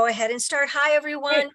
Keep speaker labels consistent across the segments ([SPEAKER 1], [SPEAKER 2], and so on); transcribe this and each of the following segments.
[SPEAKER 1] go ahead and start. Hi, everyone.
[SPEAKER 2] Great.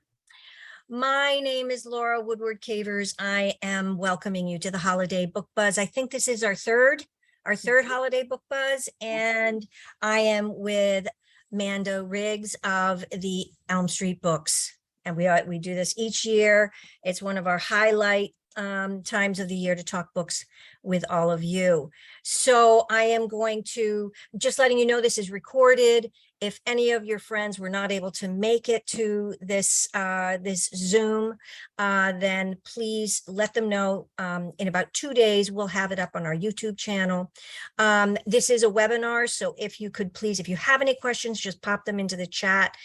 [SPEAKER 1] My name is Laura Woodward Cavers. I am welcoming you to the Holiday Book Buzz. I think this is our third Holiday Book Buzz, and I am with Manda Riggs of the Elm Street Books. And we do this each year. It's one of our highlight times of the year to talk books with all of you. So I am going to just letting you know this is recorded. If any of your friends were not able to make it to this this Zoom, then please let them know. In about 2 days, we'll have it up on our YouTube channel. This is a webinar, so if you could please, if you have any questions, just pop them into the chat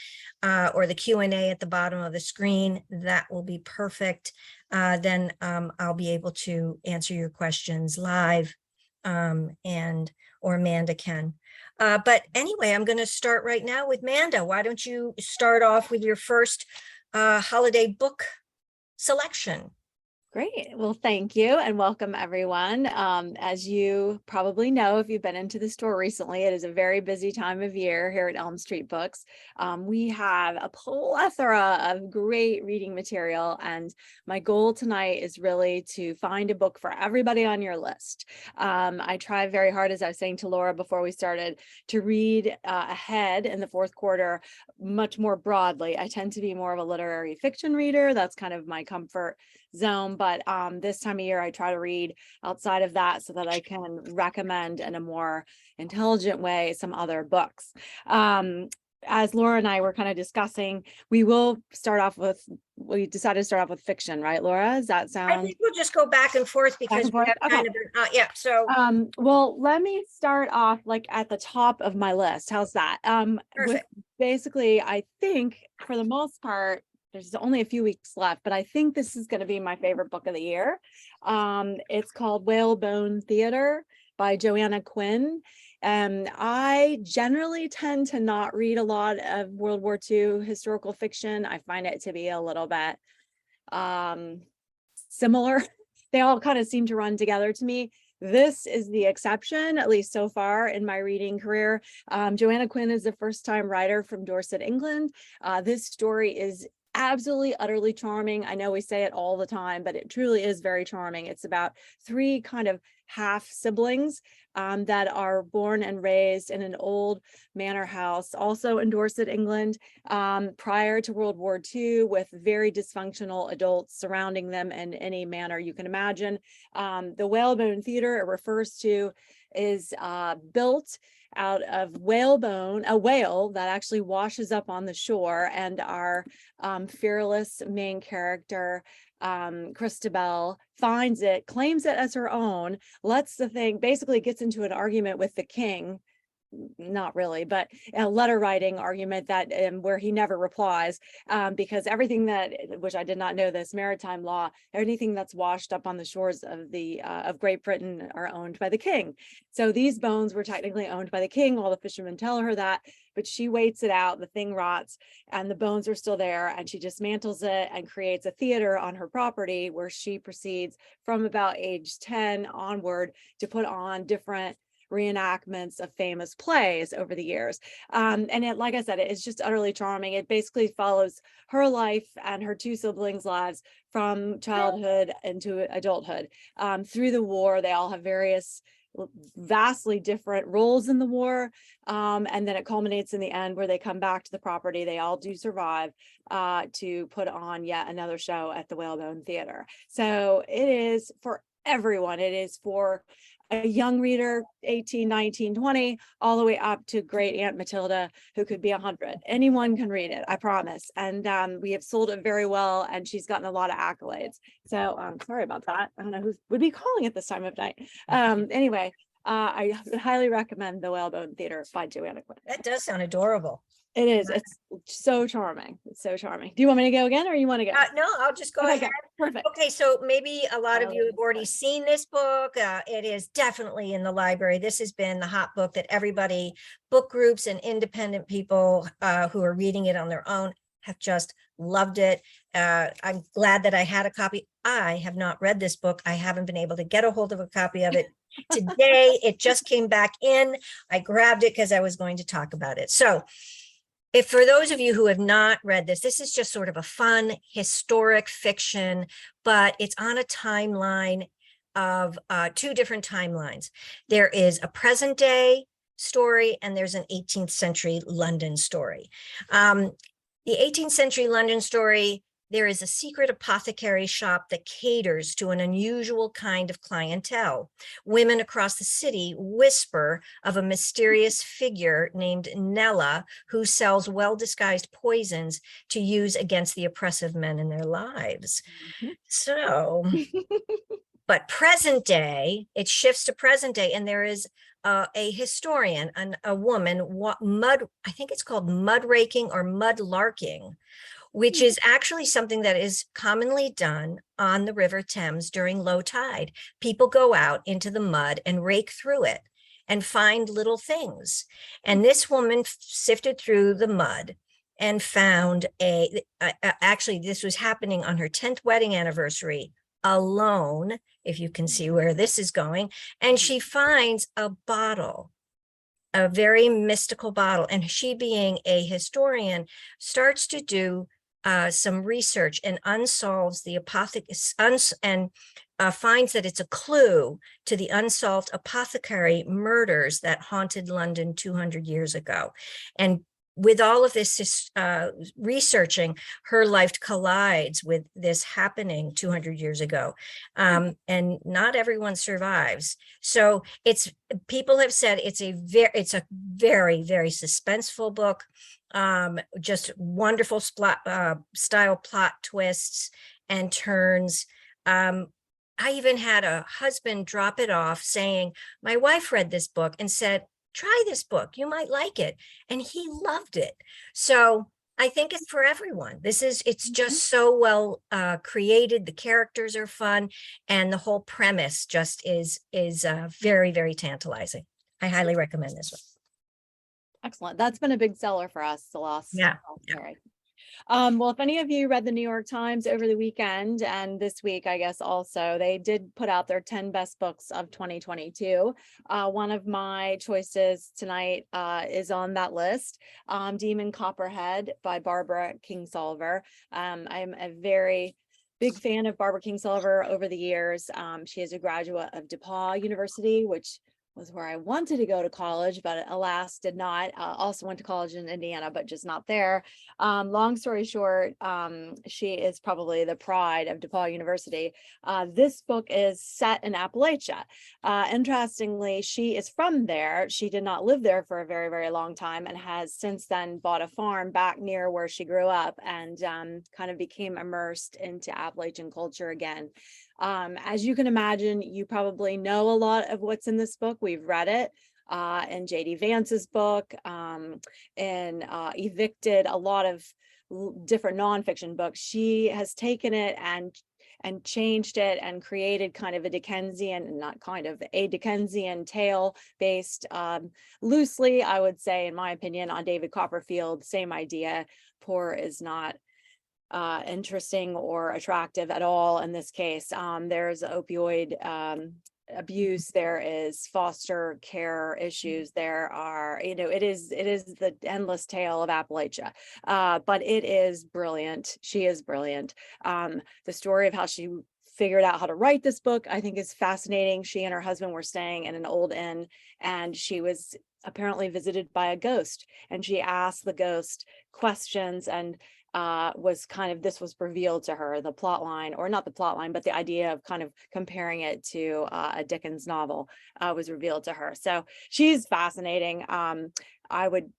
[SPEAKER 1] or the Q&A at the bottom of the screen. That will be perfect. Then I'll be able to answer your questions live, or Amanda can. But anyway, I'm going to start right now with Manda. Why don't you start off with your first holiday book selection?
[SPEAKER 2] Great. Well, thank you and welcome everyone. As you probably know, if you've been into the store recently, it is a very busy time of year here at Elm Street Books. We have a plethora of great reading material, and my goal tonight is really to find a book for everybody on your list. I try very hard, as I was saying to Laura before we started, to read ahead in the fourth quarter much more broadly. I tend to be more of a literary fiction reader. That's kind of my comfort zone, but this time of year I try to read outside of that so that I can recommend in a more intelligent way some other books. As Laura and I were kind of discussing, we decided to start off with fiction, right, Laura? Does that sound?
[SPEAKER 1] I think we'll just go back and forth because we have kind of yeah. So
[SPEAKER 2] well, let me start off like at the top of my list. How's that? Basically, I think for the most part, there's only a few weeks left, but I think this is going to be my favorite book of the year. It's called Whalebone Theater by Joanna Quinn. I generally tend to not read a lot of World War II historical fiction. I find it to be a little bit similar. They all kind of seem to run together to me. This is the exception, at least so far in my reading career. Joanna Quinn is a first-time writer from Dorset, England. This story is absolutely, utterly charming. I know we say it all the time, but it truly is very charming. It's about three kind of half siblings that are born and raised in an old manor house, also in Dorset, England, prior to World War II, with very dysfunctional adults surrounding them in any manner you can imagine. The Whalebone Theater it refers to is built out of whalebone, a whale that actually washes up on the shore, and our fearless main character, Christabel, finds it, claims it as her own, lets the thing, basically gets into an argument with the king, not really, but a letter writing argument that where he never replies, because everything that, which I did not know this, maritime law, anything that's washed up on the shores of of Great Britain are owned by the king. So these bones were technically owned by the king. All the fishermen tell her that, but she waits it out. The thing rots and the bones are still there, and she dismantles it and creates a theater on her property where she proceeds from about age 10 onward to put on different reenactments of famous plays over the years. And it, like I said, it's just utterly charming. It basically follows her life and her two siblings' lives from childhood into adulthood. Through the war, they all have various vastly different roles in the war, and then it culminates in the end where they come back to the property. They all do survive to put on yet another show at the Whalebone Theater. So it is for everyone. It is for a young reader, 18, 19, 20, all the way up to great Aunt Matilda, who could be 100. Anyone can read it, I promise. And we have sold it very well, and she's gotten a lot of accolades. So sorry about that. I don't know who would be calling at this time of night. Anyway, I highly recommend The Whalebone Theater by Joanna Quinn.
[SPEAKER 1] that does sound adorable.
[SPEAKER 2] It is. It's so charming. It's so charming. Do you want me to go again, or you want to go?
[SPEAKER 1] No, I'll just go ahead.
[SPEAKER 2] Perfect.
[SPEAKER 1] Okay, so maybe a lot of you have already seen this book. It is definitely in the library. This has been the hot book that everybody, book groups and independent people who are reading it on their own, have just loved it. I'm glad that I had a copy. I have not read this book. I haven't been able to get a hold of a copy of it. Today, it just came back in. I grabbed it because I was going to talk about it. So if for those of you who have not read this, this is just sort of a fun historic fiction, but it's on a timeline of two different timelines. There is a present day story and there's an 18th century London story. The 18th century London story, there is a secret apothecary shop that caters to an unusual kind of clientele. Women across the city whisper of a mysterious figure named Nella who sells well-disguised poisons to use against the oppressive men in their lives. So, but present day, it shifts to present day, and there is a historian, a woman, I think it's called mud raking or mud larking, which is actually something that is commonly done on the River Thames during low tide. People go out into the mud and rake through it and find little things. And this woman sifted through the mud and found actually this was happening on her 10th wedding anniversary alone, if you can see where this is going. And she finds a bottle, a very mystical bottle. And she, being a historian, starts to do some research and unsolves the and finds that it's a clue to the unsolved apothecary murders that haunted London 200 years ago. And with all of this researching, her life collides with this happening 200 years ago. And not everyone survives. So people have said it's a very, very suspenseful book. Just wonderful style plot twists and turns. I even had a husband drop it off saying, my wife read this book and said, try this book, you might like it. And he loved it. So I think it's for everyone. It's just so well created. The characters are fun. And the whole premise just is very, very tantalizing. I highly recommend this one.
[SPEAKER 2] Excellent. That's been a big seller for us the last.
[SPEAKER 1] Yeah.
[SPEAKER 2] Well, if any of you read the New York Times over the weekend and this week, I guess also, they did put out their 10 best books of 2022. One of my choices tonight is on that list, Demon Copperhead by Barbara Kingsolver. I'm a very big fan of Barbara Kingsolver over the years. She is a graduate of DePaul University, which was where I wanted to go to college, but alas, did not. Also went to college in Indiana, but just not there. Long story short, she is probably the pride of DePaul University. This book is set in Appalachia. Interestingly, she is from there. She did not live there for a very, very long time and has since then bought a farm back near where she grew up and kind of became immersed into Appalachian culture again. As you can imagine, you probably know a lot of what's in this book. We've read it in J.D. Vance's book, and Evicted, a lot of different nonfiction books. She has taken it and changed it and created kind of a Dickensian, not kind of, a Dickensian tale based loosely, I would say, in my opinion, on David Copperfield. Same idea. Poor is not interesting or attractive at all in this case. There's opioid abuse, there is foster care issues, there are, it is the endless tale of Appalachia, but it is brilliant. She is brilliant. The story of how she figured out how to write this book, I think, is fascinating. She and her husband were staying in an old inn, and she was apparently visited by a ghost, and she asked the ghost questions, and this was revealed to her, the plot line, or not the plot line, but the idea of kind of comparing it to a Dickens novel was revealed to her. So she's fascinating. I would,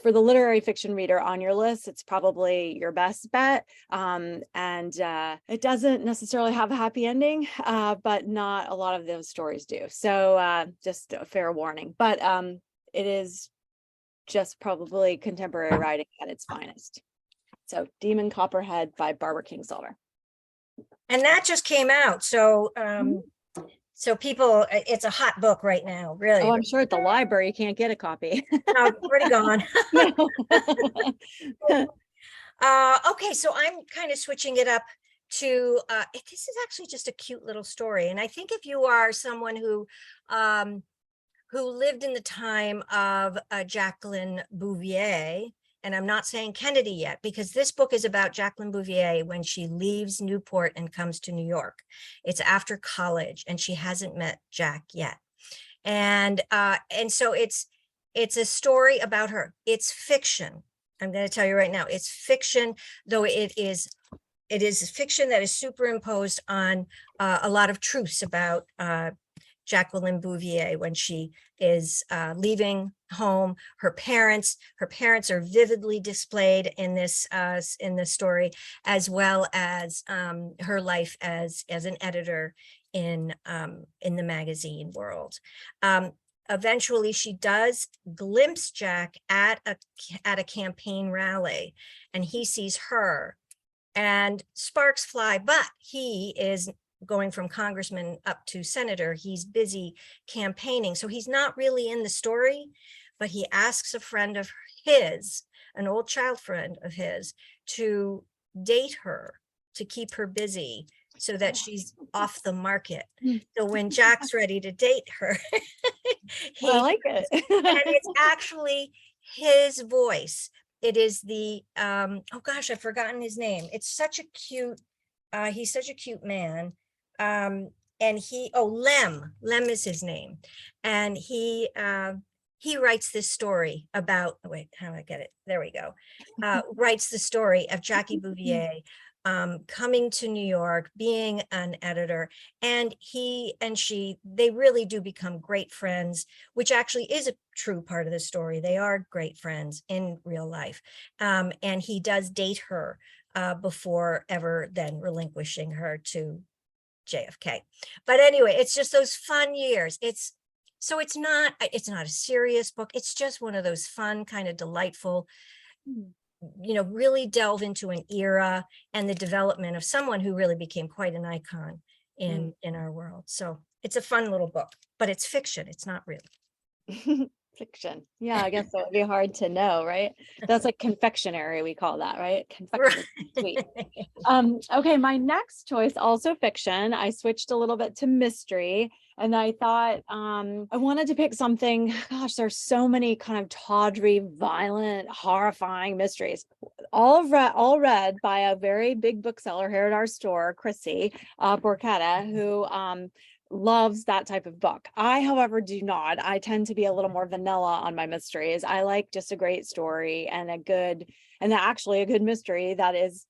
[SPEAKER 2] for the literary fiction reader on your list, it's probably your best bet. And it doesn't necessarily have a happy ending, but not a lot of those stories do. So just a fair warning, but it is just probably contemporary writing at its finest. So Demon Copperhead by Barbara Kingsolver.
[SPEAKER 1] And that just came out. So so people, it's a hot book right now, really.
[SPEAKER 2] Oh, I'm sure at the library you can't get a copy.
[SPEAKER 1] No, already gone. Okay, so I'm kind of switching it up to this is actually just a cute little story. And I think if you are someone who lived in the time of Jacqueline Bouvier, and I'm not saying Kennedy yet, because this book is about Jacqueline Bouvier when she leaves Newport and comes to New York. It's after college, and she hasn't met Jack yet. And so it's a story about her. It's fiction. I'm going to tell you right now, it's fiction, though it is fiction that is superimposed on a lot of truths about Jacqueline Bouvier when she is leaving home. Her parents are vividly displayed in this story, as well as her life as an editor in the magazine world. Eventually, she does glimpse Jack at a campaign rally, and he sees her, and sparks fly. But he is going from congressman up to senator. He's busy campaigning, so he's not really in the story. But he asks a friend of his, an old child friend of his, to date her, to keep her busy, so that she's off the market. So when Jack's ready to date her,
[SPEAKER 2] I like it.
[SPEAKER 1] and it's actually his voice. It is the oh gosh, I've forgotten his name. It's such a cute, he's such a cute man. And Lem is his name. And he writes this story about, wait, how do I get it? There we go. Writes the story of Jackie Bouvier coming to New York, being an editor, and he and she, they really do become great friends, which actually is a true part of the story. They are great friends in real life. And he does date her before ever then relinquishing her to JFK. But anyway, it's just those fun years. It's not a serious book. It's just one of those fun, kind of delightful, really delve into an era and the development of someone who really became quite an icon in our world. So it's a fun little book, but it's fiction. It's not real.
[SPEAKER 2] Fiction. Yeah, I guess that would be hard to know, right? That's like confectionery, we call that, right? Confectionery sweet. Okay, my next choice, also fiction. I switched a little bit to mystery, and I thought I wanted to pick something. Gosh, there's so many kind of tawdry, violent, horrifying mysteries. All read by a very big bookseller here at our store, Chrissy Borchetta, who loves that type of book. I, however, do not. I tend to be a little more vanilla on my mysteries. I like just a great story and actually a good mystery that is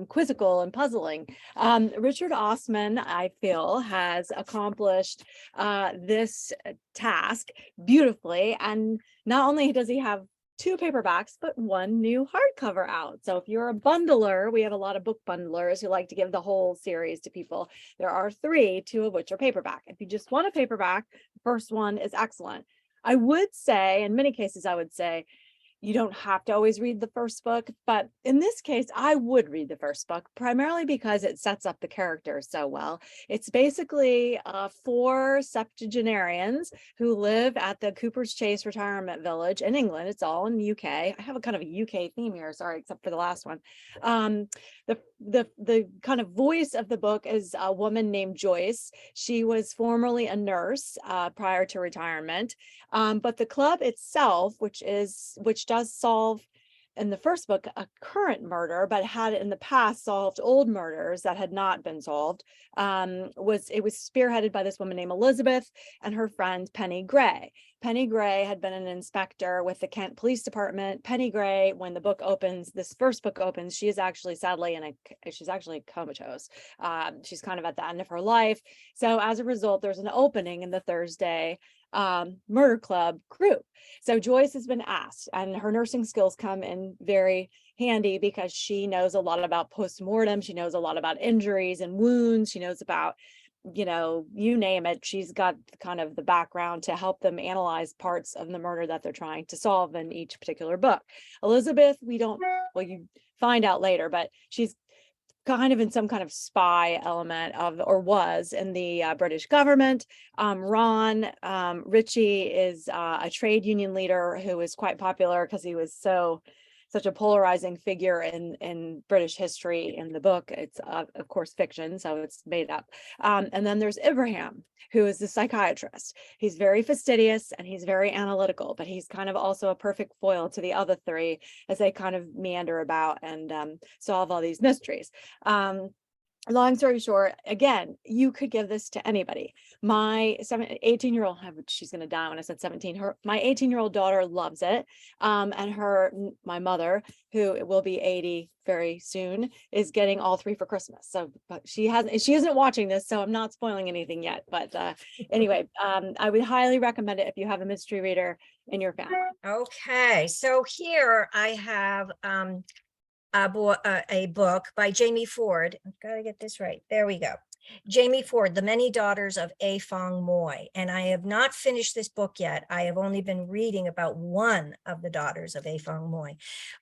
[SPEAKER 2] quizzical and puzzling. Richard Osman, I feel, has accomplished this task beautifully. And not only does he have 2 paperbacks, but 1 new hardcover out. So if you're a bundler, we have a lot of book bundlers who like to give the whole series to people. There are 3, 2 of which are paperback. If you just want a paperback, the first one is excellent. I would say, in many cases, I would say, you don't have to always read the first book, but in this case, I would read the first book, primarily because it sets up the characters so well. It's basically 4 septuagenarians who live at the Cooper's Chase Retirement Village in England. It's all in the UK. I have a kind of a UK theme here, sorry, except for the last one. The kind of voice of the book is a woman named Joyce. She was formerly a nurse prior to retirement, but the club itself, which does solve in the first book a current murder, but had in the past solved old murders that had not been solved, was spearheaded by this woman named Elizabeth and her friend Penny Gray. Penny Gray had been an inspector with the Kent Police Department. Penny Gray, when the book opens, this first book opens, she is actually sadly she's actually comatose. She's kind of at the end of her life. So as a result, there's an opening in the Thursday murder club group. So Joyce has been asked, and her nursing skills come in very handy because she knows a lot about postmortem. She knows a lot about injuries and wounds. She knows about, you name it. She's got kind of the background to help them analyze parts of the murder that they're trying to solve in each particular book. Elizabeth, you find out later, but she's kind of in some kind of spy element was in the British government. Ron Ritchie is a trade union leader who is quite popular because he was so such a polarizing figure in British history in the book. It's of course fiction, so it's made up. And then there's Ibrahim, who is the psychiatrist. He's very fastidious and he's very analytical, but he's kind of also a perfect foil to the other three as they kind of meander about and solve all these mysteries. Long story short, again, you could give this to anybody. My 18-year-old, she's going to die when I said 17, my 18-year-old daughter loves it. And my mother, who will be 80 very soon, is getting all three for Christmas. So, but she isn't watching this, so I'm not spoiling anything yet. But anyway, I would highly recommend it if you have a mystery reader in your family.
[SPEAKER 1] Okay, so here I have a book by Jamie Ford. I've got to get this right. There we go. Jamie Ford, The Many Daughters of A Fong Moy. And I have not finished this book yet. I have only been reading about one of the daughters of A Fong Moy.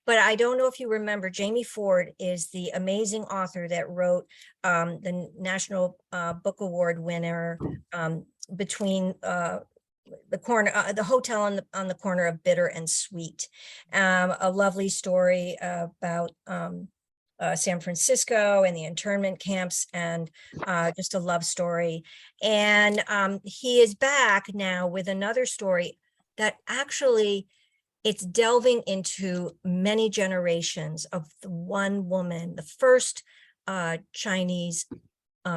[SPEAKER 1] But I don't know if you remember, Jamie Ford is the amazing author that wrote the National Book Award winner between the hotel on the corner of Bitter and Sweet. A lovely story about San Francisco and the internment camps, and just a love story. And he is back now with another story that actually it's delving into many generations of the one woman, the first Chinese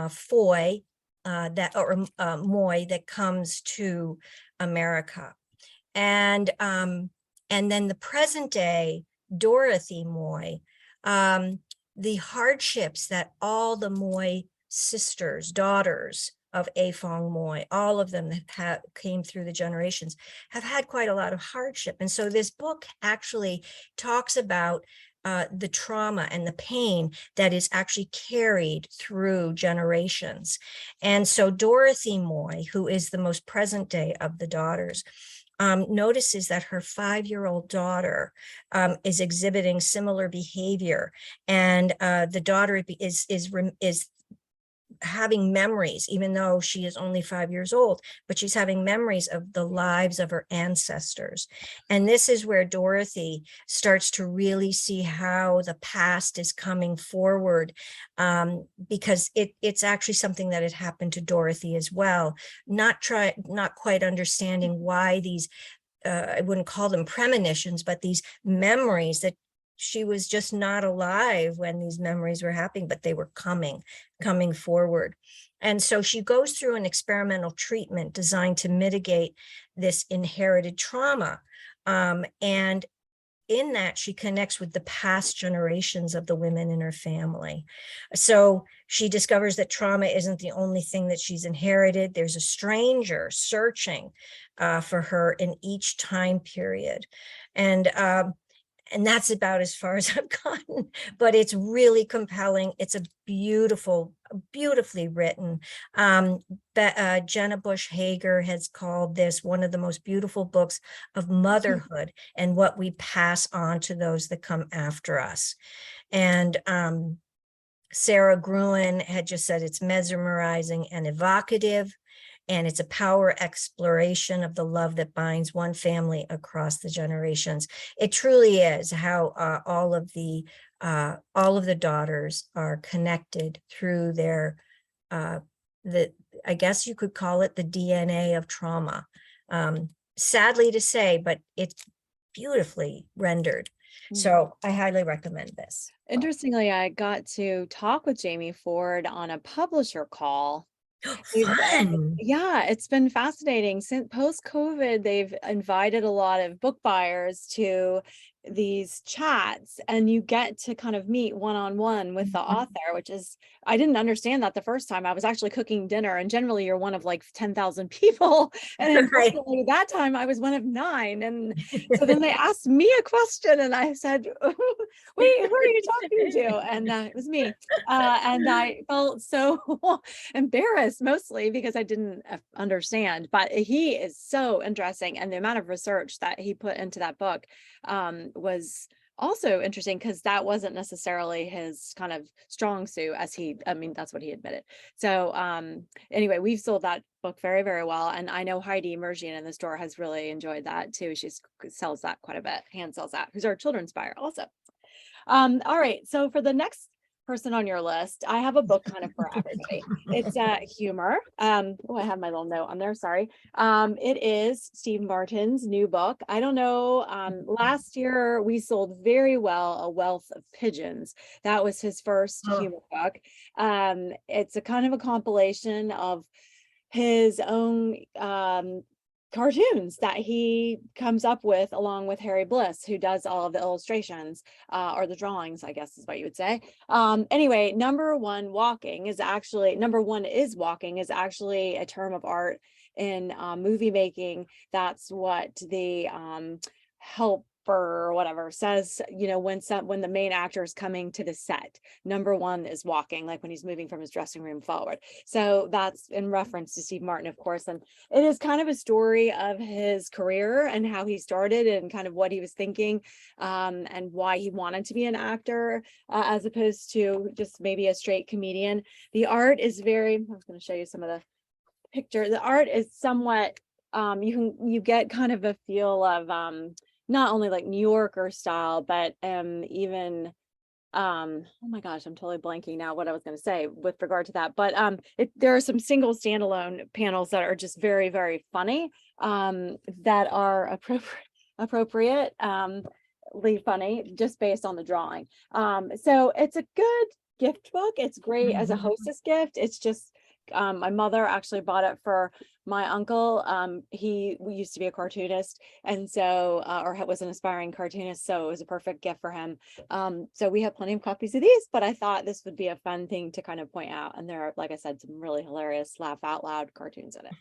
[SPEAKER 1] Foy Moy that comes to America, and then the present day Dorothy Moy, the hardships that all the Moy sisters, daughters of A Fong Moy, all of them that came through the generations, have had quite a lot of hardship. And so this book actually talks about the trauma and the pain that is actually carried through generations. And so Dorothy Moy, who is the most present day of the daughters, notices that her 5-year-old daughter is exhibiting similar behavior, and the daughter is having memories, even though she is only 5 years old, but she's having memories of the lives of her ancestors. And this is where Dorothy starts to really see how the past is coming forward, because it's actually something that had happened to Dorothy as well. Not quite understanding why these, I wouldn't call them premonitions, but these memories that she was just not alive when these memories were happening, but they were coming forward. And so she goes through an experimental treatment designed to mitigate this inherited trauma. And in that, she connects with the past generations of the women in her family. So she discovers that trauma isn't the only thing that she's inherited. There's a stranger searching for her in each time period. And that's about as far as I've gotten, but it's really compelling. It's a beautifully written. Jenna Bush Hager has called this one of the most beautiful books of motherhood and what we pass on to those that come after us. And Sarah Gruen had just said it's mesmerizing and evocative, and it's a power exploration of the love that binds one family across the generations. It truly is how all of the daughters are connected through their, I guess you could call it the DNA of trauma. Sadly to say, but it's beautifully rendered. So I highly recommend this.
[SPEAKER 2] Interestingly, I got to talk with Jamie Ford on a publisher call.
[SPEAKER 1] Fun.
[SPEAKER 2] Yeah, it's been fascinating. Since post-COVID, they've invited a lot of book buyers to these chats, and you get to kind of meet one-on-one with the author, which is, I didn't understand that the first time. I was actually cooking dinner, and generally you're one of like 10,000 people. And unfortunately, that time I was one of 9. And so then they asked me a question, and I said, wait, who are you talking to? And it was me. And I felt so embarrassed, mostly because I didn't understand, but he is so interesting. And the amount of research that he put into that book was also interesting because that wasn't necessarily his kind of strong suit, I mean, that's what he admitted. So anyway, we've sold that book very, very well. And I know Heidi Mergian in the store has really enjoyed that too. She sells that quite a bit, hand sells that, who's our children's buyer also. All right. So for the next person on your list, I have a book kind of for everybody. It's humor. Oh, I have my little note on there. Sorry. It is Steve Martin's new book. I don't know. Last year we sold very well A Wealth of Pigeons. That was his first humor book. It's a kind of a compilation of his own cartoons that he comes up with along with Harry Bliss, who does all of the illustrations or the drawings, I guess is what you would say. Anyway, number one is actually a term of art in movie making. That's what the helper or whatever says, when the main actor is coming to the set, number one is walking, like when he's moving from his dressing room forward. So that's in reference to Steve Martin, of course. And it is kind of a story of his career and how he started and kind of what he was thinking, and why he wanted to be an actor as opposed to just maybe a straight comedian. The art is I was going to show you some of the picture. The art is somewhat, you get kind of a feel of not only like New Yorker style, but even oh my gosh, I'm totally blanking now what I was going to say with regard to that. But there are some single standalone panels that are just very, very funny, that are appropriately funny just based on the drawing. So it's a good gift book. It's great as a hostess gift. It's just my mother actually bought it for my uncle. He used to be a cartoonist, and so or was an aspiring cartoonist, so it was a perfect gift for him. So we have plenty of copies of these, but I thought this would be a fun thing to kind of point out. And there are, like I said, some really hilarious laugh out loud cartoons in it.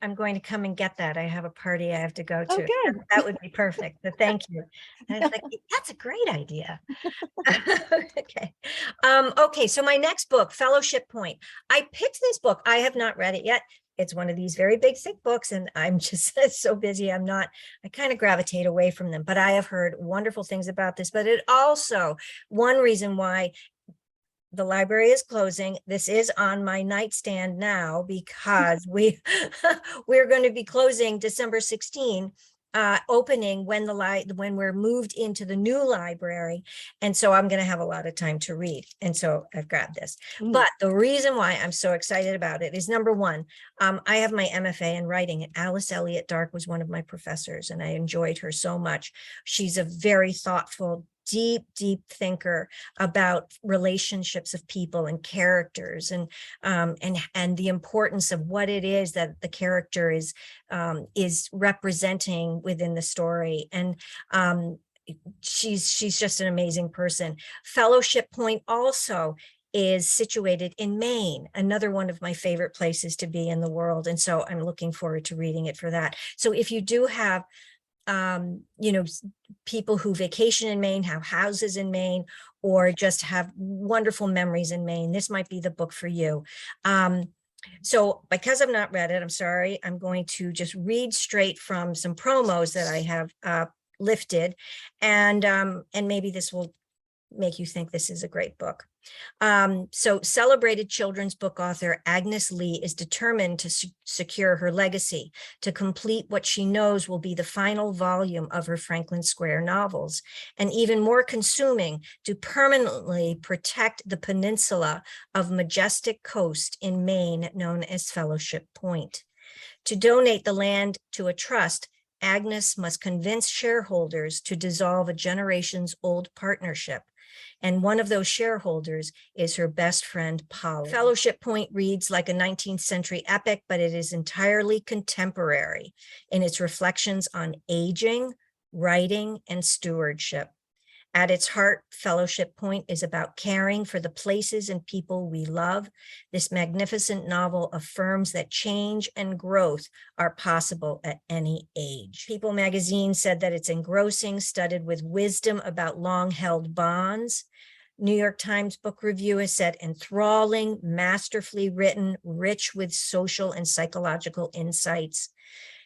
[SPEAKER 1] I'm going to come and get that. I have a party I have to go
[SPEAKER 2] Oh,
[SPEAKER 1] to.
[SPEAKER 2] good.
[SPEAKER 1] That would be perfect. But thank you. I was like, that's a great idea. Okay. Okay. So my next book, Fellowship Point. I picked this book. I have not read it yet. It's one of these very big, thick books, and I'm just so busy. I kind of gravitate away from them, but I have heard wonderful things about this. But it also, one reason why the library is closing. This is on my nightstand now because we're going to be closing December 16, opening when we're moved into the new library. And so I'm going to have a lot of time to read. And so I've grabbed this. But the reason why I'm so excited about it is, number one, I have my MFA in writing, and Alice Elliott Dark was one of my professors, and I enjoyed her so much. She's a very thoughtful, deep thinker about relationships of people and characters, and the importance of what it is that the character is representing within the story. And she's just an amazing person. Fellowship Point also is situated in Maine, another one of my favorite places to be in the world. And so I'm looking forward to reading it for that. So if you do have people who vacation in Maine, have houses in Maine, or just have wonderful memories in Maine, this might be the book for you. So because I've not read it, I'm sorry, I'm going to just read straight from some promos that I have lifted, and maybe this will make you think this is a great book. So celebrated children's book author Agnes Lee is determined to secure her legacy, to complete what she knows will be the final volume of her Franklin Square novels, and even more consuming, to permanently protect the peninsula of majestic coast in Maine known as Fellowship Point. To donate the land to a trust, Agnes must convince shareholders to dissolve a generations-old partnership. And one of those shareholders is her best friend, Polly. Fellowship Point reads like a 19th century epic, but it is entirely contemporary in its reflections on aging, writing, and stewardship. At its heart, Fellowship Point is about caring for the places and people we love. This magnificent novel affirms that change and growth are possible at any age. People magazine said that it's engrossing, studded with wisdom about long-held bonds. New York Times book review has said enthralling, masterfully written, rich with social and psychological insights.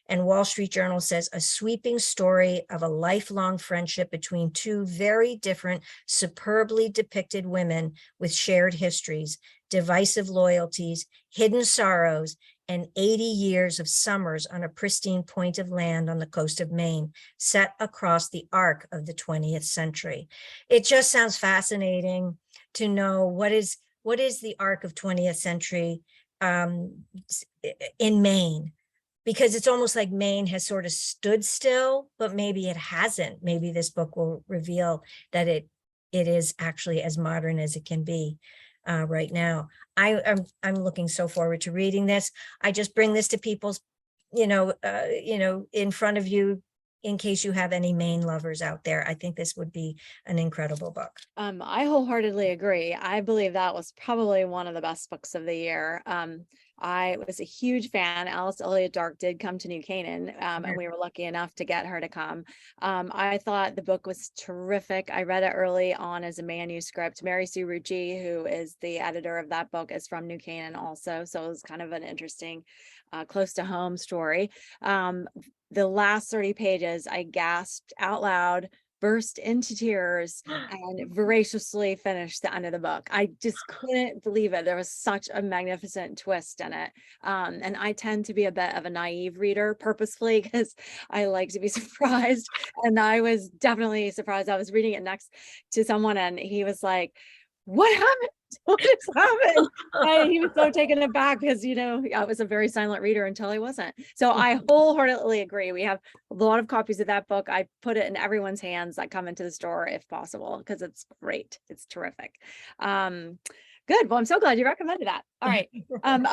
[SPEAKER 1] And Wall Street Journal says a sweeping story of a lifelong friendship between two very different, superbly depicted women with shared histories, divisive loyalties, hidden sorrows, and 80 years of summers on a pristine point of land on the coast of Maine, set across the arc of the 20th century. It just sounds fascinating to know what is the arc of 20th century in Maine, because it's almost like Maine has sort of stood still, but maybe it hasn't. Maybe this book will reveal that it is actually as modern as it can be right now. I'm looking so forward to reading this. I just bring this to people's, in front of you, in case you have any Maine lovers out there. I think this would be an incredible book.
[SPEAKER 2] I wholeheartedly agree. I believe that was probably one of the best books of the year. I was a huge fan. Alice Elliott Dark did come to New Canaan, and we were lucky enough to get her to come. I thought the book was terrific. I read it early on as a manuscript. Mary Sue Rucci, who is the editor of that book, is from New Canaan also. So it was kind of an interesting, close to home story. The last 30 pages, I gasped out loud, burst into tears, and voraciously finished the end of the book. I just couldn't believe it. There was such a magnificent twist in it. And I tend to be a bit of a naive reader purposefully because I like to be surprised. And I was definitely surprised. I was reading it next to someone and he was like, "What happened? What just happened?" And he was so taken aback because, I was a very silent reader until I wasn't. So I wholeheartedly agree. We have a lot of copies of that book. I put it in everyone's hands that come into the store if possible, because it's great. It's terrific. Good. Well, I'm so glad you recommended that. All right.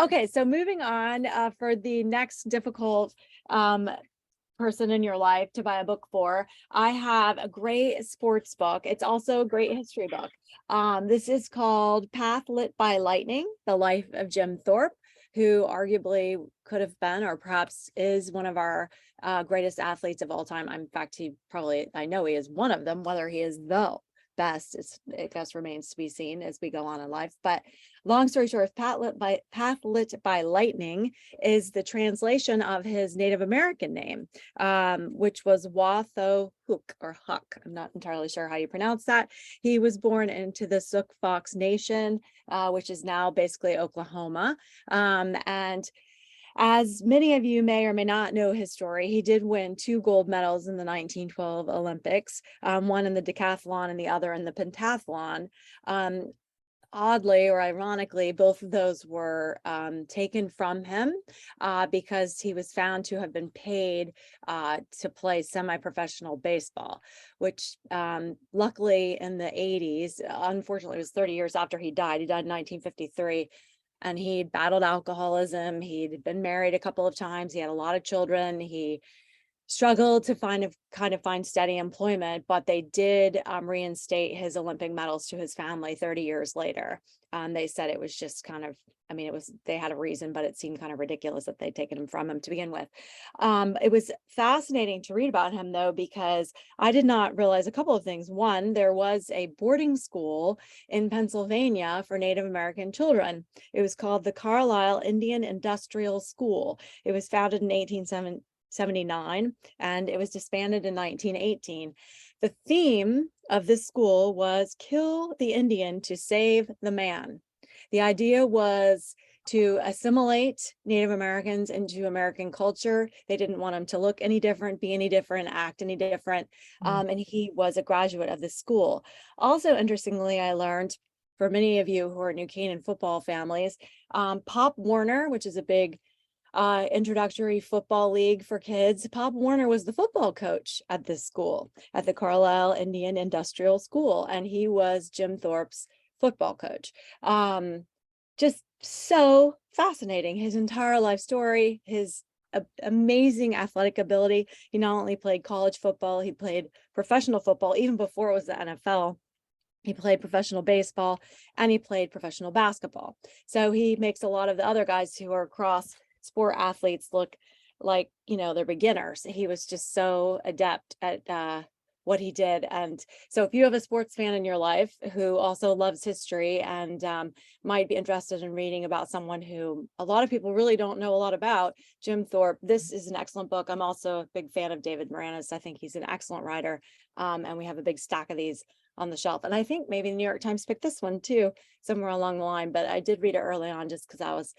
[SPEAKER 2] Okay. So moving on for the next difficult person in your life to buy a book for, I have a great sports book. It's also a great history book. This is called Path Lit by Lightning, The Life of Jim Thorpe, who arguably could have been, or perhaps is, one of our greatest athletes of all time. In fact, I know he is one of them. Whether he is the best, I guess, remains to be seen as we go on in life. But long story short, Path Lit by Lightning is the translation of his Native American name, which was Watho Hook or Huck. I'm not entirely sure how you pronounce that. He was born into the Sook Fox Nation, which is now basically Oklahoma. And as many of you may or may not know his story, he did win 2 gold medals in the 1912 Olympics, one in the decathlon and the other in the pentathlon. Oddly or ironically, both of those were taken from him because he was found to have been paid to play semi-professional baseball, which luckily in the 80s, unfortunately, it was 30 years after he died. He died in 1953. And he'd battled alcoholism. He'd been married a couple of times. He had a lot of children. He struggled to find steady employment, but they did reinstate his Olympic medals to his family 30 years later. They said it was just they had a reason, but it seemed kind of ridiculous that they'd taken him from him to begin with. It was fascinating to read about him, though, because I did not realize a couple of things. One, there was a boarding school in Pennsylvania for Native American children. It was called the Carlisle Indian Industrial School. It was founded in 1879 and it was disbanded in 1918. The theme of this school was "Kill the Indian to save the man." The idea was to assimilate Native Americans into American culture. They didn't want them to look any different, be any different, act any different. And he was a graduate of this school. Also, interestingly, I learned, for many of you who are New Canaan football families, Pop Warner, which is a big introductory football league for kids, Pop Warner was the football coach at this school, at the Carlisle Indian Industrial School, and he was Jim Thorpe's football coach. Just so fascinating, his entire life story, his amazing athletic ability. He not only played college football, he played professional football even before it was the NFL. He played professional baseball and he played professional basketball. So he makes a lot of the other guys who are cross sport athletes look like, they're beginners. He was just so adept at what he did. And so if you have a sports fan in your life who also loves history and might be interested in reading about someone who a lot of people really don't know a lot about, Jim Thorpe, this is an excellent book. I'm also a big fan of David Moranis. I think he's an excellent writer. And we have a big stack of these on the shelf. And I think maybe the New York Times picked this one too, somewhere along the line, but I did read it early on just because I was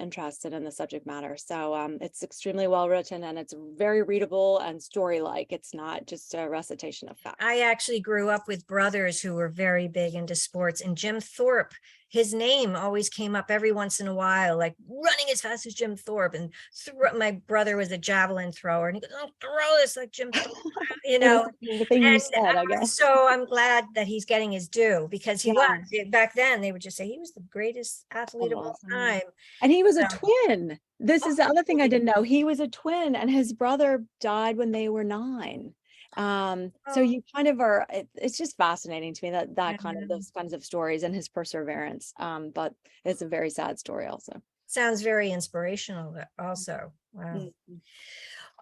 [SPEAKER 2] interested in the subject matter. So it's extremely well written and it's very readable and story-like. It's not just a recitation of facts.
[SPEAKER 1] I actually grew up with brothers who were very big into sports, and Jim Thorpe, his name always came up every once in a while, like running as fast as Jim Thorpe. And my brother was a javelin thrower, and he goes, "Oh, throw this like Jim Thorpe," you know.
[SPEAKER 2] The thing you said, I guess.
[SPEAKER 1] So I'm glad that he's getting his due, because he
[SPEAKER 2] Yeah.
[SPEAKER 1] was. Back then, they would just say he was the greatest athlete of all time.
[SPEAKER 2] And he was a
[SPEAKER 1] So-
[SPEAKER 2] twin. This is the other thing I didn't know. He was a twin, and his brother died when they were 9. So you kind of are, it's just fascinating to me that kind of those kinds of stories and his perseverance. But it's a very sad story also.
[SPEAKER 1] Sounds very inspirational also. Wow.
[SPEAKER 2] Mhm.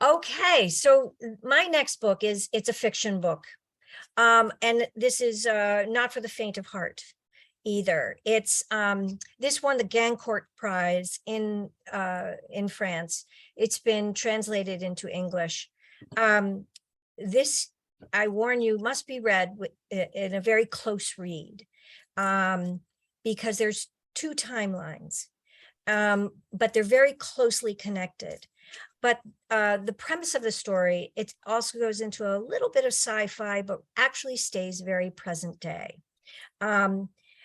[SPEAKER 1] Okay, so my next book it's a fiction book. And this is not for the faint of heart either. It's this won the Gancourt Prize in France. It's been translated into English. This, I warn you, must be read in a very close read, because there's 2 timelines, but they're very closely connected. But the premise of the story, it also goes into a little bit of sci-fi, but actually stays very present day.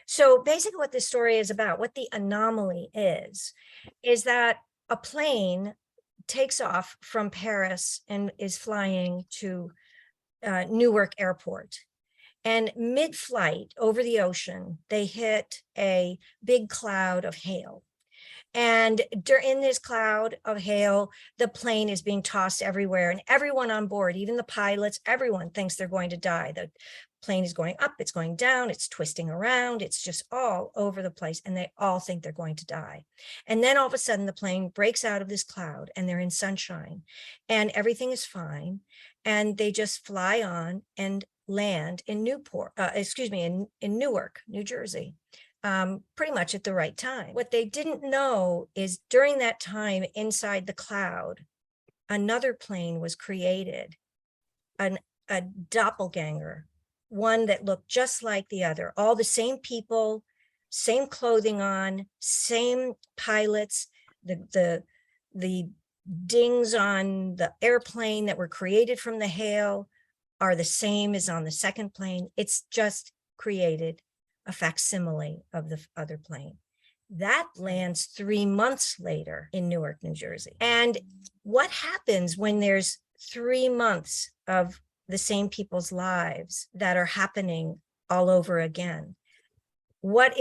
[SPEAKER 1] So basically what this story is about, what the anomaly is that a plane takes off from Paris and is flying to Newark Airport. And mid-flight over the ocean, they hit a big cloud of hail. And in this cloud of hail, the plane is being tossed everywhere, and everyone on board, even the pilots, everyone thinks they're going to die. The plane is going up, it's going down, it's twisting around, it's just all over the place, and they all think they're going to die. And then all of a sudden, the plane breaks out of this cloud, and they're in sunshine, and everything is fine, and they just fly on and land in in Newark, New Jersey. Pretty much at the right time. What they didn't know is during that time inside the cloud, another plane was created, a doppelganger, one that looked just like the other, all the same people, same clothing on, same pilots, the dings on the airplane that were created from the hail are the same as on the second plane. It's just created a facsimile of the other plane. That lands 3 months later in Newark, New Jersey. And what happens when there's 3 months of the same people's lives that are happening all over again? What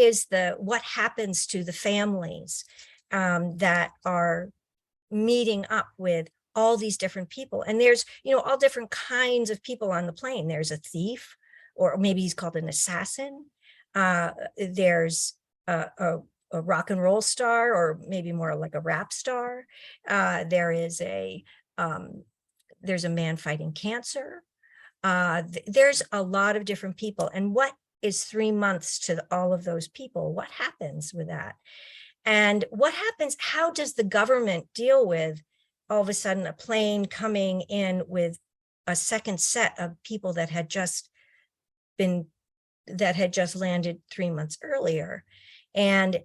[SPEAKER 1] happens to the families that are meeting up with all these different people? And there's, all different kinds of people on the plane. There's a thief, or maybe he's called an assassin. There's a rock and roll star, or maybe more like a rap star. There's a man fighting cancer. There's a lot of different people. And what is 3 months to all of those people? What happens with that? And what happens, how does the government deal with all of a sudden a plane coming in with a second set of people that had just landed 3 months earlier? And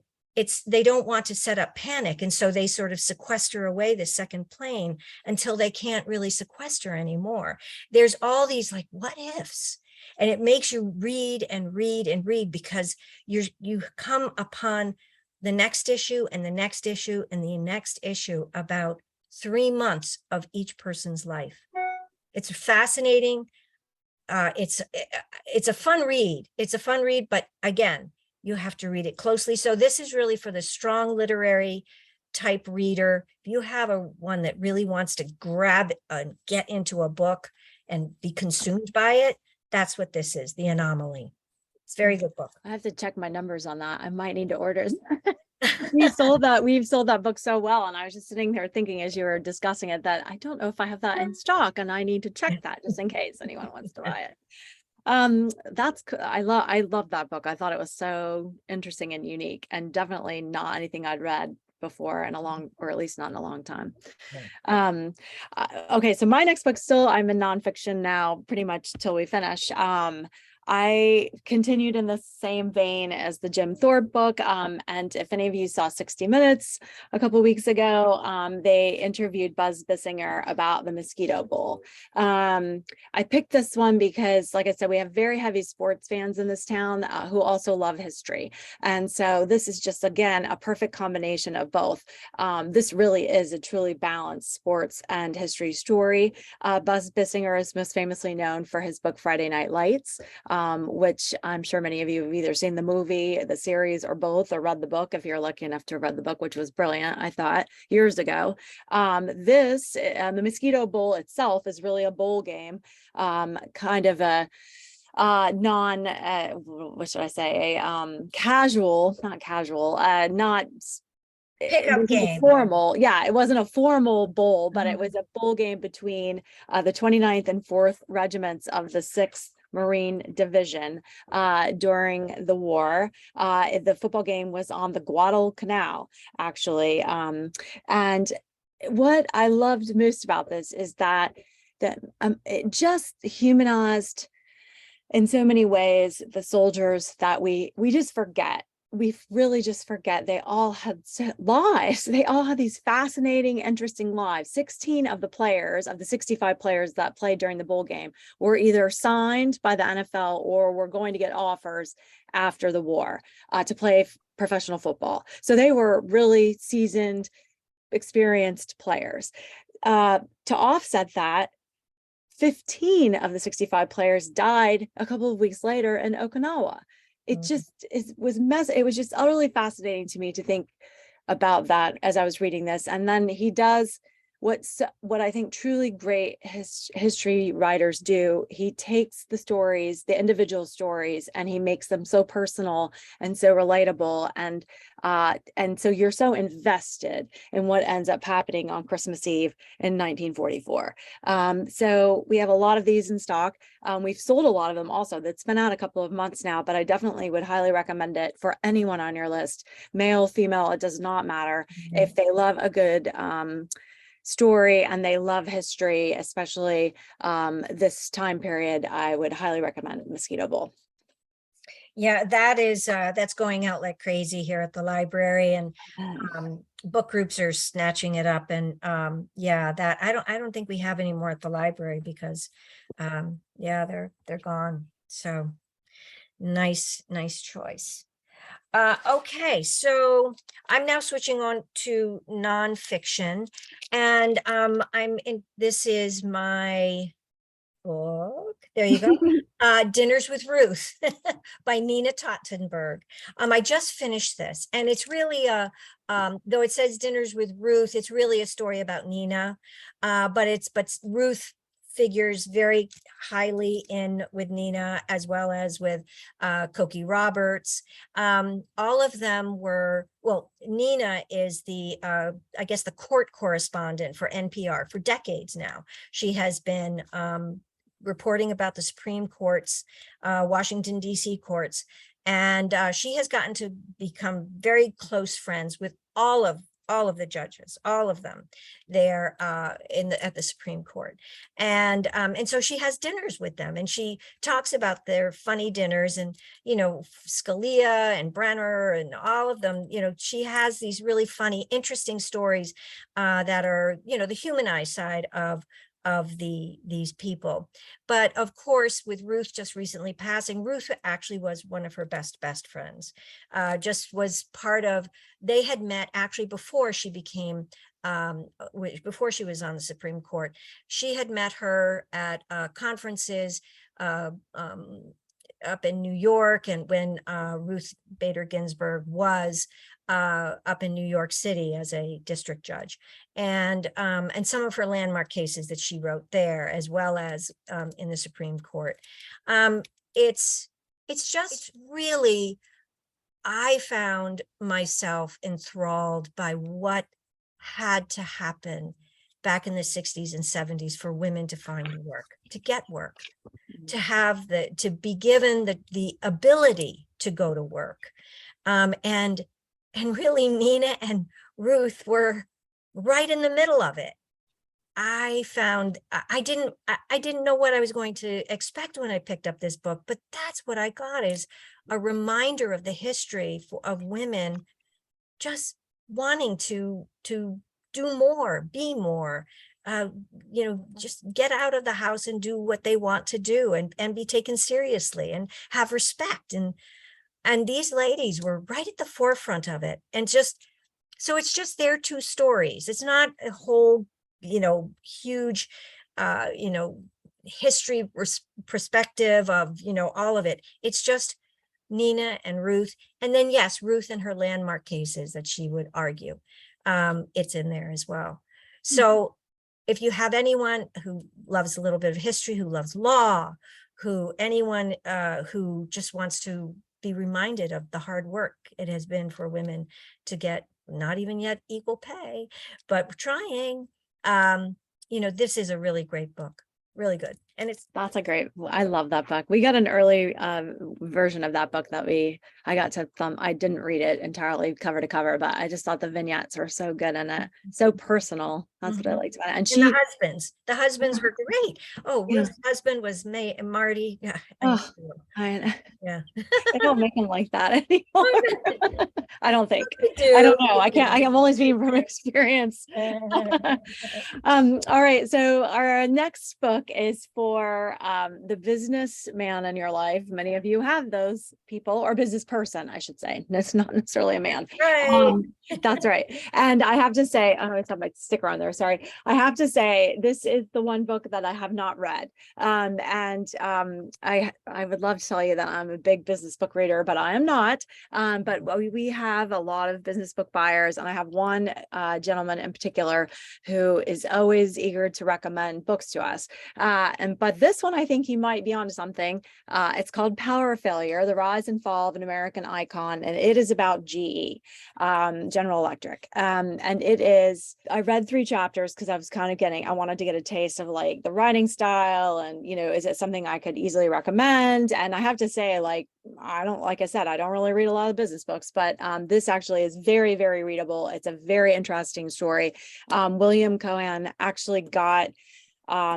[SPEAKER 1] they don't want to set up panic. And so they sort of sequester away the second plane until they can't really sequester anymore. There's all these like what ifs, and it makes you read and read and read, because you come upon the next issue and the next issue and the next issue about 3 months of each person's life. It's fascinating. It's a fun read. It's a fun read, but again, you have to read it closely. So this is really for the strong literary type reader. If you have one that really wants to grab and get into a book and be consumed by it, that's what this is, The Anomaly. It's a very good book.
[SPEAKER 2] I have to check my numbers on that. I might need to order. we've sold that book so well. And I was just sitting there thinking as you were discussing it that I don't know if I have that in stock, and I need to check that just in case anyone wants to buy it. I love that book. I thought it was so interesting and unique, and definitely not anything I'd read before in a long, or at least not in a long time. Okay, so my next book, still I'm in nonfiction now pretty much till we finish. I continued in the same vein as the Jim Thorpe book. And if any of you saw 60 Minutes a couple weeks ago, they interviewed Buzz Bissinger about the Mosquito Bowl. I picked this one because, like I said, we have very heavy sports fans in this town who also love history. And so this is just, again, a perfect combination of both. This really is a truly balanced sports and history story. Buzz Bissinger is most famously known for his book Friday Night Lights, which I'm sure many of you have either seen the movie, the series, or both, or read the book if you're lucky enough to have read the book, which was brilliant, I thought, years ago. The Mosquito Bowl itself is really a bowl game, kind of a what should I say, casual, not casual, not
[SPEAKER 1] Pickup game.
[SPEAKER 2] formal. Yeah, it wasn't a formal bowl, but it was a bowl game between the 29th and 4th regiments of the 6th Marine Division during the war. The football game was on the Guadalcanal, actually. And what I loved most about this is that it just humanized in so many ways the soldiers that we just forget. We really just forget they all had lives. They all had these fascinating, interesting lives. 16 of the players, of the 65 players that played during the bowl game, were either signed by the NFL or were going to get offers after the war to play professional football. So they were really seasoned, experienced players. To offset that, 15 of the 65 players died a couple of weeks later in Okinawa. It was just utterly fascinating to me to think about that as I was reading this. And then he does what I think truly great history writers do. He takes the stories, the individual stories, and he makes them so personal and so relatable. And so you're so invested in what ends up happening on Christmas Eve in 1944. So we have a lot of these in stock. We've sold a lot of them also. That's been out a couple of months now, but I definitely would highly recommend it for anyone on your list, male, female, it does not matter. If they love a good story and they love history, especially this time period, I would highly recommend Mosquito Bowl.
[SPEAKER 1] Yeah, that's going out like crazy here at the library, and book groups are snatching it up. And yeah, that I don't think we have any more at the library because yeah, they're gone. So nice choice. Okay, so I'm now switching on to nonfiction, and this is my book. There you go. Dinners with Ruth by Nina Tottenberg. I just finished this, and it's really though it says Dinners with Ruth, it's really a story about Nina, but Ruth figures very highly in with Nina, as well as with Cokie Roberts. All of them were, well, Nina is the I guess the court correspondent for NPR for decades now. She has been reporting about the Supreme Court's Washington D.C. courts, and she has gotten to become very close friends with all of the judges, all of them there at the Supreme Court. And so she has dinners with them, and she talks about their funny dinners, and, you know, Scalia and Brenner and all of them, you know, she has these really funny, interesting stories that are, you know, the humanized side of these people. But of course, with Ruth just recently passing, Ruth actually was one of her best friends. Just was part of, they had met actually before she became before she was on the Supreme Court. She had met her at conferences up in New York, and when Ruth Bader Ginsburg was up in New York City as a district judge, and some of her landmark cases that she wrote there, as well as in the Supreme Court. It's just really I found myself enthralled by what had to happen back in the 60s and 70s for women to find work, to get work, to be given the ability to go to work. And really Nina and Ruth were right in the middle of it. I didn't know what I was going to expect when I picked up this book, but that's what I got, is a reminder of the history of women just wanting to do more, be more, just get out of the house and do what they want to do, and be taken seriously and have respect. And these ladies were right at the forefront of it. And so it's just their two stories. It's not a whole, huge, history perspective of, all of it. It's just Nina and Ruth. And then, yes, Ruth and her landmark cases that she would argue. It's in there as well. So if you have anyone who loves a little bit of history, who loves law, anyone who just wants to be reminded of the hard work it has been for women to get not even yet equal pay, but trying, this is a really great book, really good. And
[SPEAKER 2] That's a great, I love that book. We got an early version of that book that I got to I didn't read it entirely cover to cover, but I just thought the vignettes were so good and so personal. That's what I liked about it. And
[SPEAKER 1] the husbands were great. Oh,
[SPEAKER 2] Yeah.
[SPEAKER 1] Ruth's husband was Marty. Yeah.
[SPEAKER 2] Yeah. They don't make them like that anymore. I don't think.
[SPEAKER 1] do.
[SPEAKER 2] I don't know. I can't. I'm only speaking from experience. All right. So our next book is for the businessman in your life. Many of you have those people, or business person, I should say. It's not necessarily a man.
[SPEAKER 1] Right.
[SPEAKER 2] That's right. And I have to say, I always have my sticker on there. Sorry. I have to say, this is the one book that I have not read. I would love to tell you that I'm a big business book reader, but I am not. But we have a lot of business book buyers, and I have one gentleman in particular who is always eager to recommend books to us. But this one, I think he might be onto something. It's called Power of Failure: The Rise and Fall of an American Icon, and it is about GE, General Electric. And it is, I read 3 chapters because I was kind of I wanted to get a taste of like the writing style, and is it something I could easily recommend? And I have to say, like I said, I don't really read a lot of business books, but this actually is very, very readable. It's a very interesting story. William Cohan actually got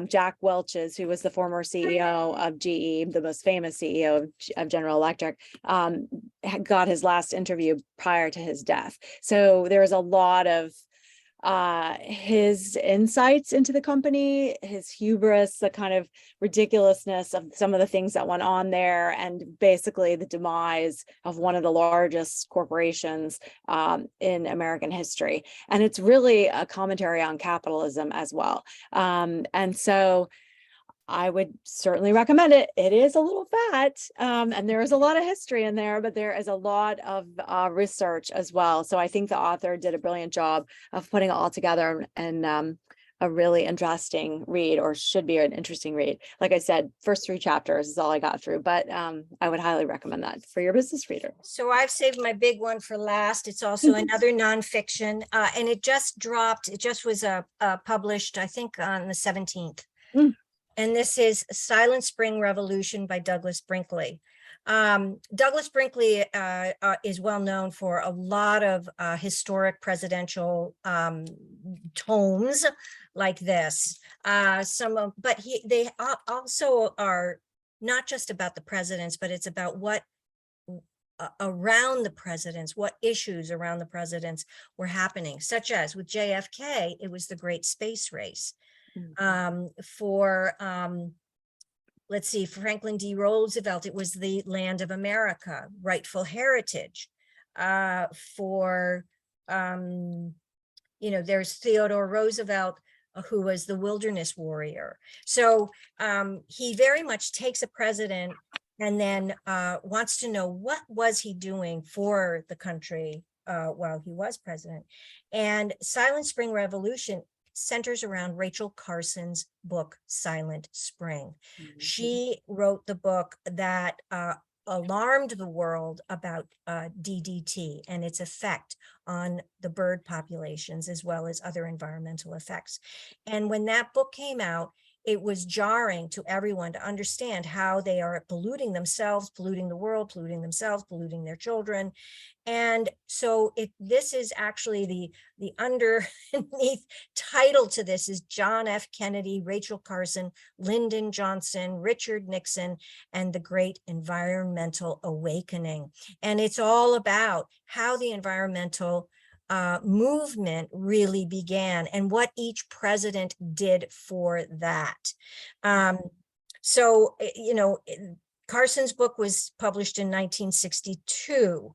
[SPEAKER 2] Jack Welch's, who was the former CEO of GE, the most famous CEO of General Electric, got his last interview prior to his death. So there's a lot of his insights into the company, his hubris, the kind of ridiculousness of some of the things that went on there, and basically the demise of one of the largest corporations in American history. And it's really a commentary on capitalism as well. And so I would certainly recommend it. It is a little fat, and there is a lot of history in there, but there is a lot of research as well. So I think the author did a brilliant job of putting it all together, and a really interesting read, or should be an interesting read. Like I said, first 3 chapters is all I got through, but I would highly recommend that for your business reader.
[SPEAKER 1] So I've saved my big one for last. It's also another nonfiction, and it just dropped. It just was published, I think, on the 17th. And this is Silent Spring Revolution by Douglas Brinkley. Douglas Brinkley is well known for a lot of historic presidential tomes like this. But they also are not just about the presidents, but it's about what around the presidents, what issues around the presidents were happening, such as with JFK, it was the Great Space Race. For let's see, Franklin D. Roosevelt, it was the land of America, rightful heritage. There's Theodore Roosevelt, who was the wilderness warrior. So he very much takes a president and then wants to know what was he doing for the country while he was president. And Silent Spring Revolution centers around Rachel Carson's book, Silent Spring. She wrote the book that alarmed the world about DDT and its effect on the bird populations, as well as other environmental effects. And when that book came out, it was jarring to everyone to understand how they are polluting themselves, polluting the world, polluting themselves, polluting their children. And so this is actually the underneath title to this is John F. Kennedy, Rachel Carson, Lyndon Johnson, Richard Nixon, and the Great Environmental Awakening. And it's all about how the environmental movement really began and what each president did for that. So, Carson's book was published in 1962.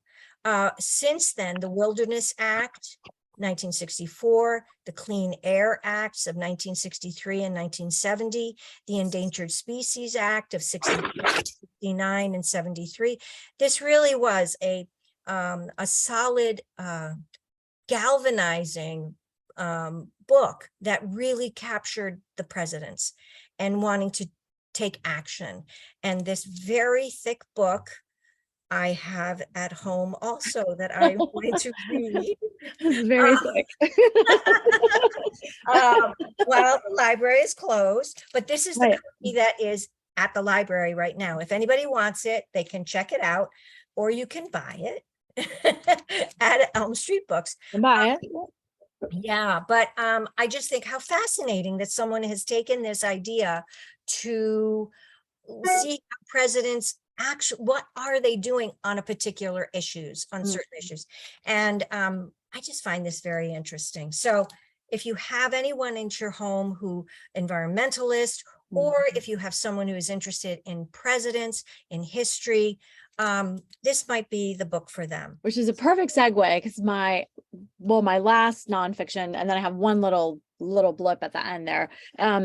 [SPEAKER 1] Since then, the Wilderness Act, 1964, the Clean Air Acts of 1963 and 1970, the Endangered Species Act of 69 and 73. This really was a solid galvanizing book that really captured the presidents and wanting to take action. And this very thick book I have at home also that I'm going to read.
[SPEAKER 2] It's very thick.
[SPEAKER 1] Well, the library is closed, but this is the
[SPEAKER 2] Right.
[SPEAKER 1] copy that is at the library right now. If anybody wants it, they can check it out, or you can buy it at Elm Street Books.
[SPEAKER 2] Buy it.
[SPEAKER 1] Yeah, but I just think how fascinating that someone has taken this idea to see how presidents actually, what are they doing on a particular issues, on certain issues. And I just find this very interesting. So if you have anyone in your home who environmentalist, or if you have someone who is interested in presidents, in history, this might be the book for them.
[SPEAKER 2] Which is a perfect segue because my last nonfiction, and then I have one little blip at the end there,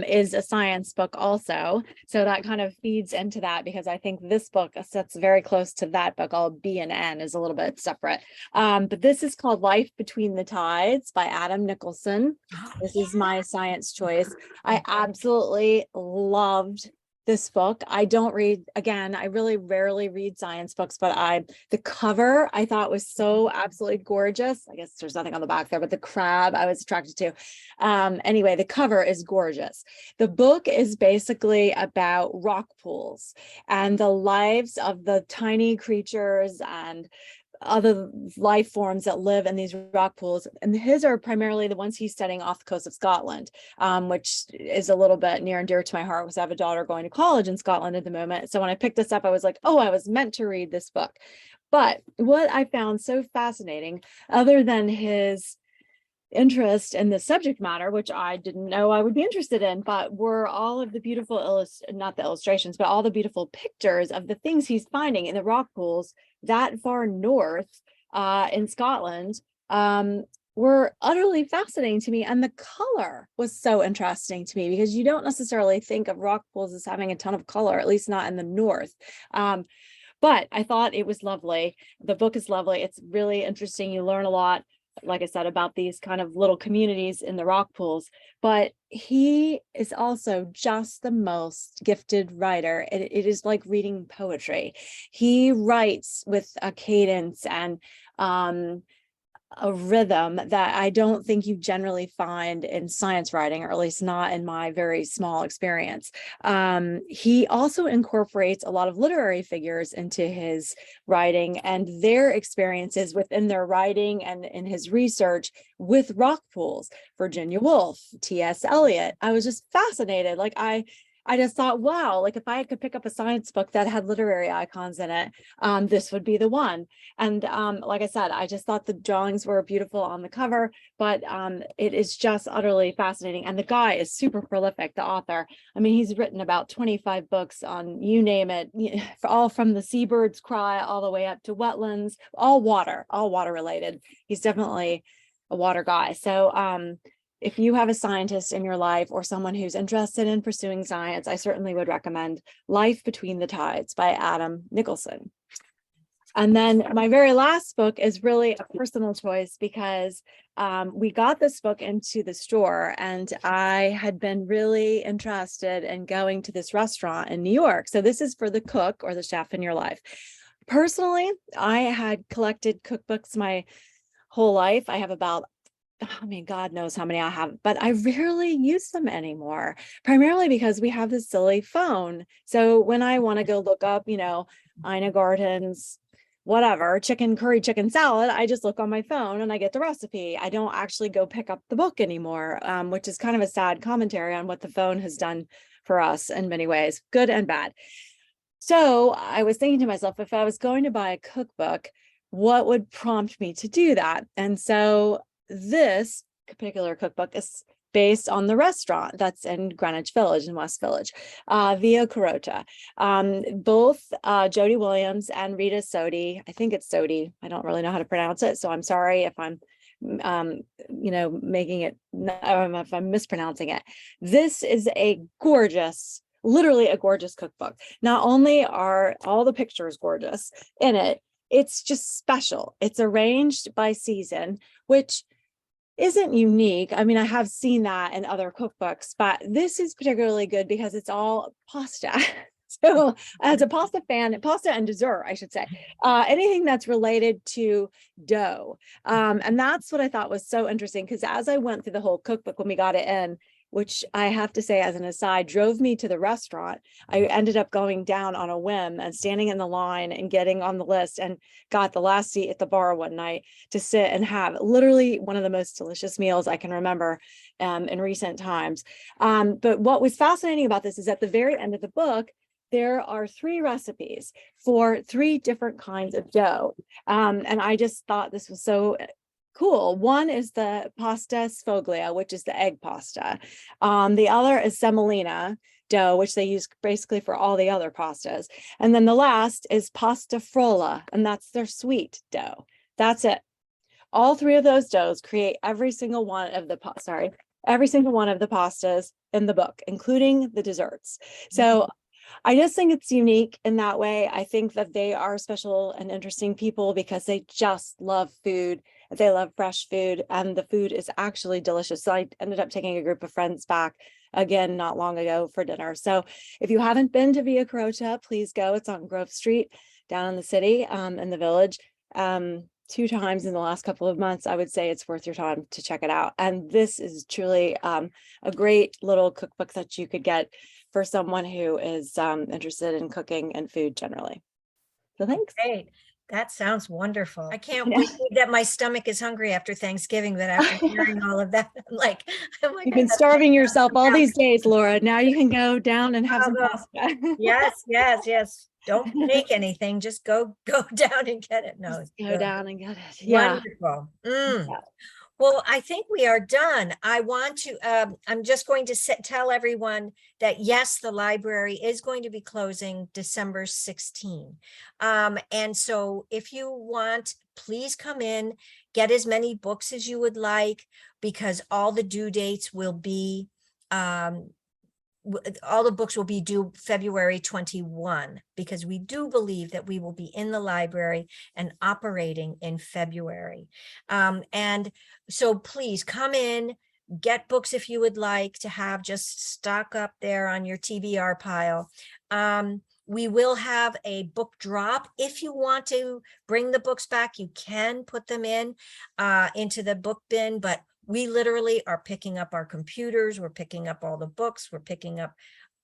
[SPEAKER 2] is a science book also. So that kind of feeds into that because I think this book sits very close to that book. All B and N is a little bit separate. But this is called Life Between the Tides by Adam Nicholson. This is my science choice. I absolutely loved this book. I don't read, again, I really rarely read science books, but the cover I thought was so absolutely gorgeous. I guess there's nothing on the back there, but the crab I was attracted to. Anyway, the cover is gorgeous. The book is basically about rock pools and the lives of the tiny creatures and other life forms that live in these rock pools. And his are primarily the ones he's studying off the coast of Scotland, which is a little bit near and dear to my heart because I have a daughter going to college in Scotland at the moment. So when I picked this up, I was like, oh, I was meant to read this book. But what I found so fascinating, other than his interest in the subject matter, which I didn't know I would be interested in, but were all of the beautiful not the illustrations, but all the beautiful pictures of the things he's finding in the rock pools that far north in Scotland were utterly fascinating to me. And the color was so interesting to me because you don't necessarily think of rock pools as having a ton of color, at least not in the north. But I thought it was lovely. The book is lovely. It's really interesting. You learn a lot, like I said, about these kind of little communities in the rock pools, but he is also just the most gifted writer. It is like reading poetry. He writes with a cadence and a rhythm that I don't think you generally find in science writing, or at least not in my very small experience. He also incorporates a lot of literary figures into his writing and their experiences within their writing and in his research with rock pools. Virginia Woolf, T.S. Eliot. I was just fascinated. Like I just thought, wow, like if I could pick up a science book that had literary icons in it, this would be the one. And like I said, I just thought the drawings were beautiful on the cover, but it is just utterly fascinating. And the guy is super prolific, the author. I mean, he's written about 25 books on you name it, all from the seabird's cry all the way up to wetlands, all water related. He's definitely a water guy. So if you have a scientist in your life or someone who's interested in pursuing science, I certainly would recommend Life Between the Tides by Adam Nicholson. And then my very last book is really a personal choice because we got this book into the store and I had been really interested in going to this restaurant in New York. So this is for the cook or the chef in your life. Personally, I had collected cookbooks my whole life. I have about, I mean, God knows how many I have, but I rarely use them anymore, primarily because we have this silly phone. So when I want to go look up, Ina Garten's whatever, chicken curry, chicken salad, I just look on my phone and I get the recipe. I don't actually go pick up the book anymore, which is kind of a sad commentary on what the phone has done for us in many ways, good and bad. So I was thinking to myself, if I was going to buy a cookbook, what would prompt me to do that? And so this particular cookbook is based on the restaurant that's in Greenwich Village, in West Village, Via Carota. Both Jody Williams and Rita Sodi, I think it's Sodi, I don't really know how to pronounce it, so I'm sorry if I'm making it, if I'm mispronouncing it. This is a gorgeous, literally a gorgeous cookbook. Not only are all the pictures gorgeous in it, it's just special. It's arranged by season, which isn't unique. I mean, I have seen that in other cookbooks, but this is particularly good because it's all pasta. So as a pasta fan, pasta and dessert, I should say, anything that's related to dough. And that's what I thought was so interesting, because as I went through the whole cookbook when we got it in, which I have to say as an aside, drove me to the restaurant. I ended up going down on a whim and standing in the line and getting on the list and got the last seat at the bar one night to sit and have literally one of the most delicious meals I can remember in recent times. But what was fascinating about this is at the very end of the book, there are 3 recipes for 3 different kinds of dough. And I just thought this was so cool. One is the pasta sfoglia, which is the egg pasta. The other is semolina dough, which they use basically for all the other pastas. And then the last is pasta frolla, and that's their sweet dough. That's it. All 3 of those doughs create every single one of the pastas in the book, including the desserts. So I just think it's unique in that way. I think that they are special and interesting people because they just love food. They love fresh food, and the food is actually delicious. So I ended up taking a group of friends back again not long ago for dinner. So if you haven't been to Via Carota, please go. It's on Grove Street down in the city, in the village. 2 times in the last couple of months, I would say it's worth your time to check it out. And this is truly a great little cookbook that you could get for someone who is interested in cooking and food generally. So thanks.
[SPEAKER 1] Great. That sounds wonderful. I can't
[SPEAKER 2] Yeah.
[SPEAKER 1] believe that my stomach is hungry after Thanksgiving, that after hearing all of that, I'm like, oh my
[SPEAKER 2] You've been
[SPEAKER 1] God.
[SPEAKER 2] starving yourself all these days, Laura. Now you can go down and have some
[SPEAKER 1] I'll go.
[SPEAKER 2] pasta.
[SPEAKER 1] Yes, yes, yes. Don't make anything, just go down and get it. No, it's
[SPEAKER 2] Go
[SPEAKER 1] good.
[SPEAKER 2] down and get it. Yeah.
[SPEAKER 1] Wonderful.
[SPEAKER 2] Yeah.
[SPEAKER 1] Well, I think we are done. I'm just going to tell everyone that yes, the library is going to be closing December 16. And so if you want, please come in, get as many books as you would like, because all the due dates will be, all the books will be due February 21, because we do believe that we will be in the library and operating in February. And so please come in, get books if you would like to have just stock up there on your TBR pile. We will have a book drop. If you want to bring the books back, you can put them into the book bin, but we literally are picking up our computers, we're picking up all the books, we're picking up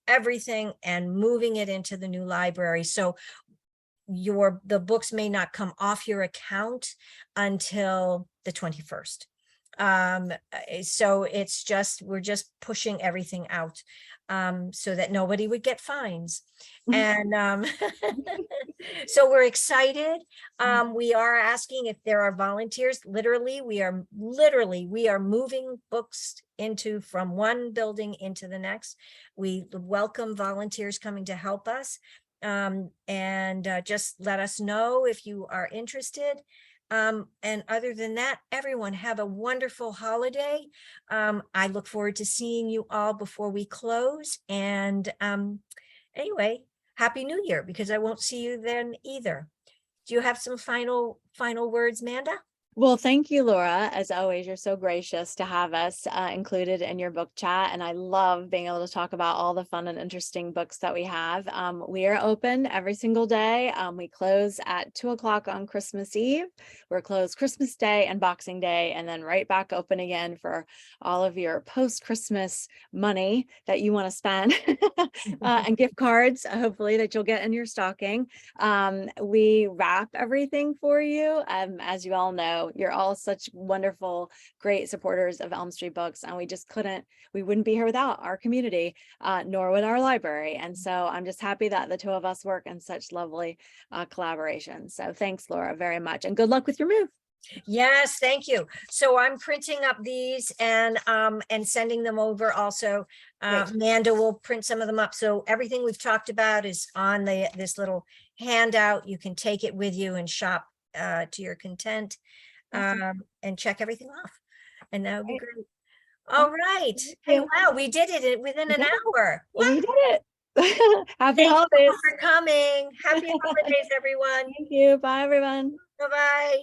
[SPEAKER 1] everything and moving it into the new library. So the books may not come off your account until the 21st. So we're just pushing everything out so that nobody would get fines. And so we're excited. We are asking if there are volunteers. Literally, we are moving books from one building into the next. We welcome volunteers coming to help us. And just let us know if you are interested. And other than that, everyone have a wonderful holiday. I look forward to seeing you all before we close. And anyway, Happy New Year, because I won't see you then either. do you have some final words, Manda?
[SPEAKER 2] Well, thank you, Laura. As always, you're so gracious to have us included in your book chat. And I love being able to talk about all the fun and interesting books that we have. We are open every single day. We close at 2:00 on Christmas Eve. We're closed Christmas Day and Boxing Day, and then right back open again for all of your post-Christmas money that you want to spend and gift cards, hopefully, that you'll get in your stocking. We wrap everything for you. As you all know, you're all such wonderful, great supporters of Elm Street Books, and we wouldn't be here without our community, nor would our library. And so I'm just happy that the two of us work in such lovely collaboration. So thanks, Laura, very much, and good luck with your move.
[SPEAKER 1] Yes, thank you. So I'm printing up these and sending them over also.
[SPEAKER 2] Great.
[SPEAKER 1] Amanda will print some of them up. So everything we've talked about is on this little handout. You can take it with you and shop to your content,
[SPEAKER 2] Awesome.
[SPEAKER 1] and check everything off. And that would be
[SPEAKER 2] Great.
[SPEAKER 1] great. All right.
[SPEAKER 2] Thank
[SPEAKER 1] Hey,
[SPEAKER 2] you.
[SPEAKER 1] wow, we did it within an
[SPEAKER 2] Yeah.
[SPEAKER 1] hour.
[SPEAKER 2] We did it. Happy
[SPEAKER 1] Thank you
[SPEAKER 2] holidays.
[SPEAKER 1] for coming. Happy holidays, everyone.
[SPEAKER 2] Thank you. Bye, everyone.
[SPEAKER 1] Bye-bye.